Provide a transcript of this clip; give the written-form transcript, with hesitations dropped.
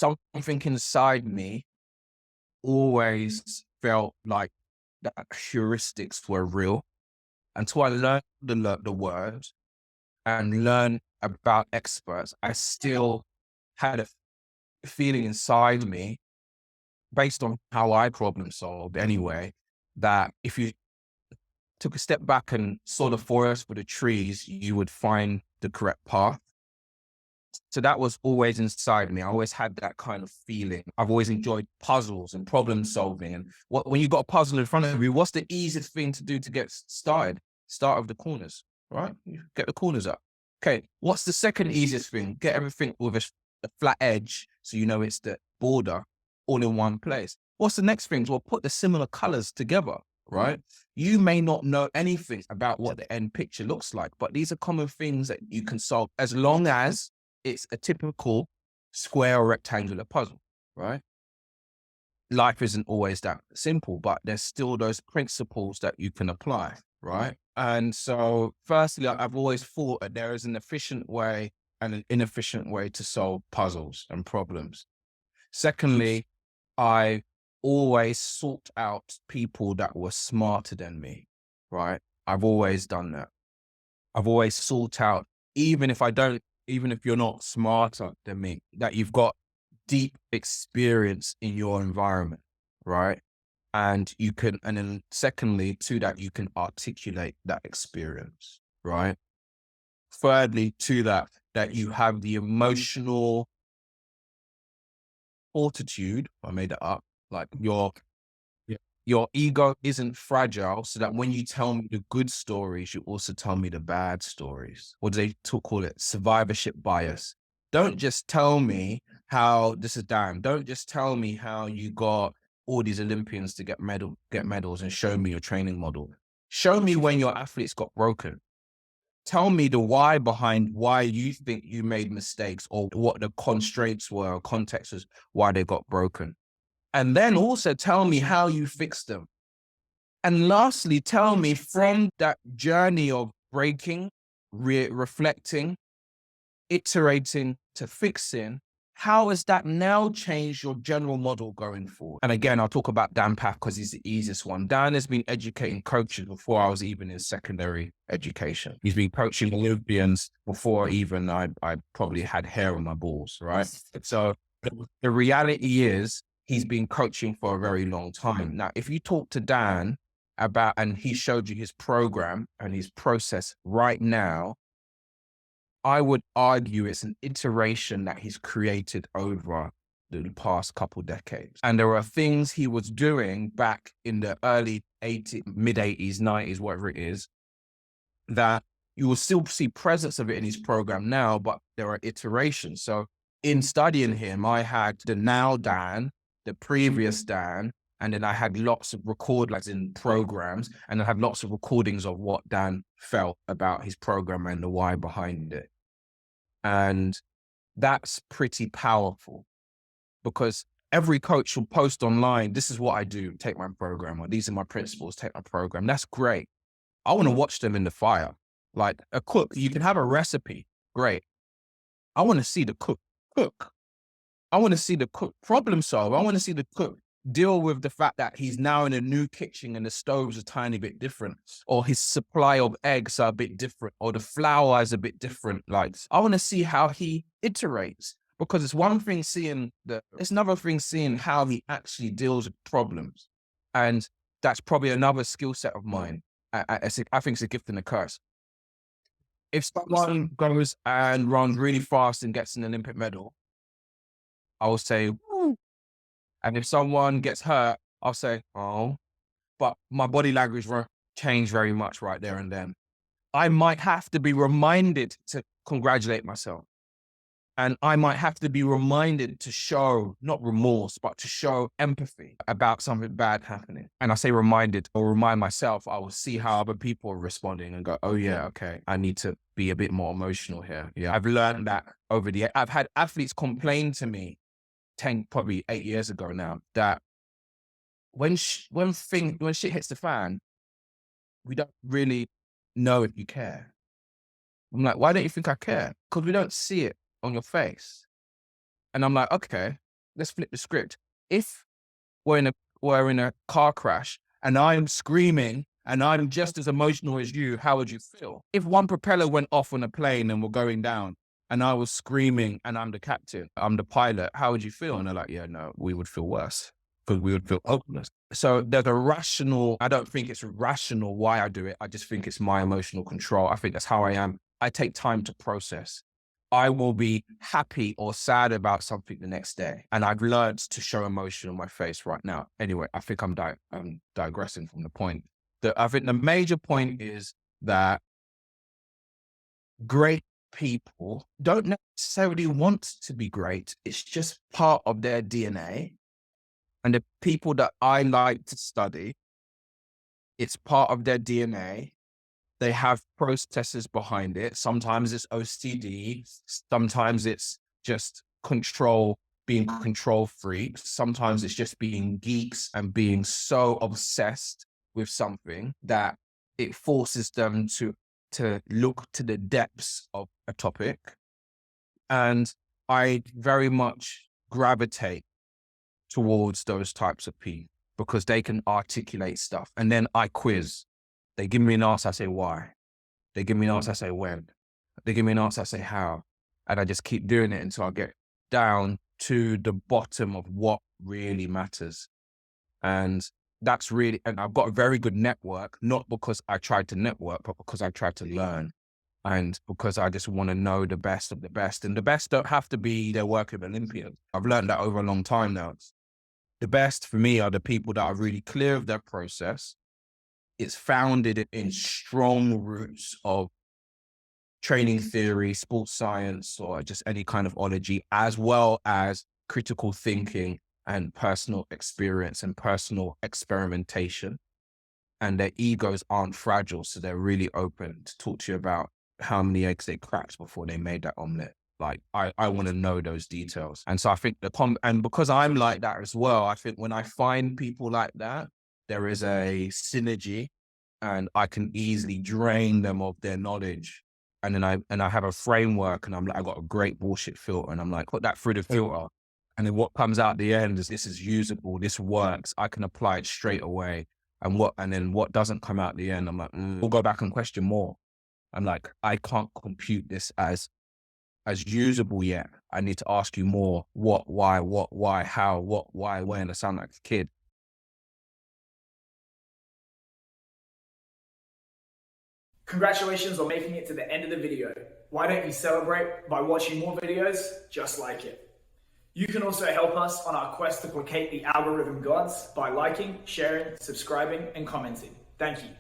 something inside me always felt like that heuristics were real until I learned the word and learn about experts. I still had a feeling inside me, based on how I problem solved anyway, that if you took a step back and saw the forest for the trees, you would find the correct path. So that was always inside me. I always had that kind of feeling. I've always enjoyed puzzles and problem solving. And when you got a puzzle in front of you, what's the easiest thing to do to get started? Start with the corners, right? You get the corners up. Okay, what's the second easiest thing? Get everything with a flat edge so you know it's the border all in one place. What's the next thing? Well, put the similar colors together, right? You may not know anything about what the end picture looks like, but these are common things that you can solve as long as it's a typical square or rectangular puzzle, right? Life isn't always that simple, but there's still those principles that you can apply, right? And so firstly, I've always thought that there is an efficient way and an inefficient way to solve puzzles and problems. Secondly, I always sought out people that were smarter than me, right? I've always done that. I've always sought out, even if you're not smarter than me, that you've got deep experience in your environment, right? And then secondly, to that, you can articulate that experience, right? Thirdly, to that you have the emotional fortitude, I made it up, like your ego isn't fragile, so that when you tell me the good stories, you also tell me the bad stories. What do they call it? Survivorship bias. Don't just tell me how this is Dan. Don't just tell me how you got all these Olympians to get medals and show me your training model. Show me when your athletes got broken. Tell me the why behind why you think you made mistakes, or what the constraints were or context was why they got broken. And then also tell me how you fixed them. And lastly, tell me from that journey of breaking, reflecting, iterating to fixing, how has that now changed your general model going forward? And again, I'll talk about Dan Path because he's the easiest one. Dan has been educating coaches before I was even in secondary education. He's been coaching Olympians before even I probably had hair on my balls, right? So the reality is, he's been coaching for a very long time. Now, if you talk to Dan and he showed you his program and his process right now, I would argue it's an iteration that he's created over the past couple decades. And there are things he was doing back in the early 80s, mid 80s, 90s, whatever it is, that you will still see presence of it in his program now, but there are iterations. So in studying him, I had the now Dan, the previous Dan, and then I had lots of programs, and I had lots of recordings of what Dan felt about his program and the why behind it. And that's pretty powerful, because every coach will post online, this is what I do, take my program, or these are my principles, take my program. That's great. I want to watch them in the fire. Like a cook, you can have a recipe, great. I want to see the cook. I want to see the cook problem solve. I want to see the cook deal with the fact that he's now in a new kitchen and the stove's a tiny bit different, or his supply of eggs are a bit different, or the flour is a bit different. Like, I want to see how he iterates, because it's one thing it's another thing seeing how he actually deals with problems. And that's probably another skill set of mine. I think it's a gift and a curse. If someone goes and runs really fast and gets an Olympic medal, I will say, woo. And if someone gets hurt, I'll say, oh, but my body language won't change very much right there and then. I might have to be reminded to congratulate myself. And I might have to be reminded to show, not remorse, but to show empathy about something bad happening. And I say reminded, or remind myself, I will see how other people are responding and go, oh yeah, okay, I need to be a bit more emotional here. Yeah, I've learned that I've had athletes complain to me probably 8 years ago now, that when shit hits the fan, we don't really know if you care. I'm like, why don't you think I care? Because we don't see it on your face. And I'm like, okay, let's flip the script. If we're in a car crash and I'm screaming and I'm just as emotional as you, how would you feel? If one propeller went off on a plane and we're going down and I was screaming and I'm the captain, I'm the pilot, how would you feel? And they're like, yeah, no, we would feel worse because we would feel hopeless. So there's a rational, I don't think it's rational why I do it. I just think it's my emotional control. I think that's how I am. I take time to process. I will be happy or sad about something the next day. And I've learned to show emotion on my face right now. Anyway, I think I'm digressing from the point. I think the major point is that great people don't necessarily want to be great. It's just part of their DNA. And the people that I like to study, it's part of their DNA. They have processes behind it. Sometimes it's OCD. Sometimes it's just being control freaks. Sometimes it's just being geeks and being so obsessed with something that it forces them to look to the depths of a topic. And I very much gravitate towards those types of people because they can articulate stuff. And then I quiz. They give me an answer, I say why. They give me an answer, I say when. They give me an answer, I say how. And I just keep doing it until I get down to the bottom of what really matters. And that's really, and I've got a very good network, not because I tried to network, but because I tried to learn. And because I just want to know the best of the best. And the best don't have to be their work of Olympians. I've learned that over a long time now. The best for me are the people that are really clear of their process. It's founded in strong roots of training theory, sports science, or just any kind of ology, as well as critical thinking and personal experience and personal experimentation. And their egos aren't fragile, so they're really open to talk to you about how many eggs they cracked before they made that omelet. Like, I want to know those details. And so I think and because I'm like that as well, I think when I find people like that, there is a synergy and I can easily drain them of their knowledge. And then I have a framework and I'm like, I got a great bullshit filter and I'm like, put that through the filter. And then what comes out at the end is this is usable, this works. I can apply it straight away. And then what doesn't come out at the end, I'm like, we'll go back and question more. I'm like, I can't compute this as usable yet. I need to ask you more. What, why, how, why, when. I sound like a kid. Congratulations on making it to the end of the video. Why don't you celebrate by watching more videos just like it? You can also help us on our quest to placate the algorithm gods by liking, sharing, subscribing, and commenting. Thank you.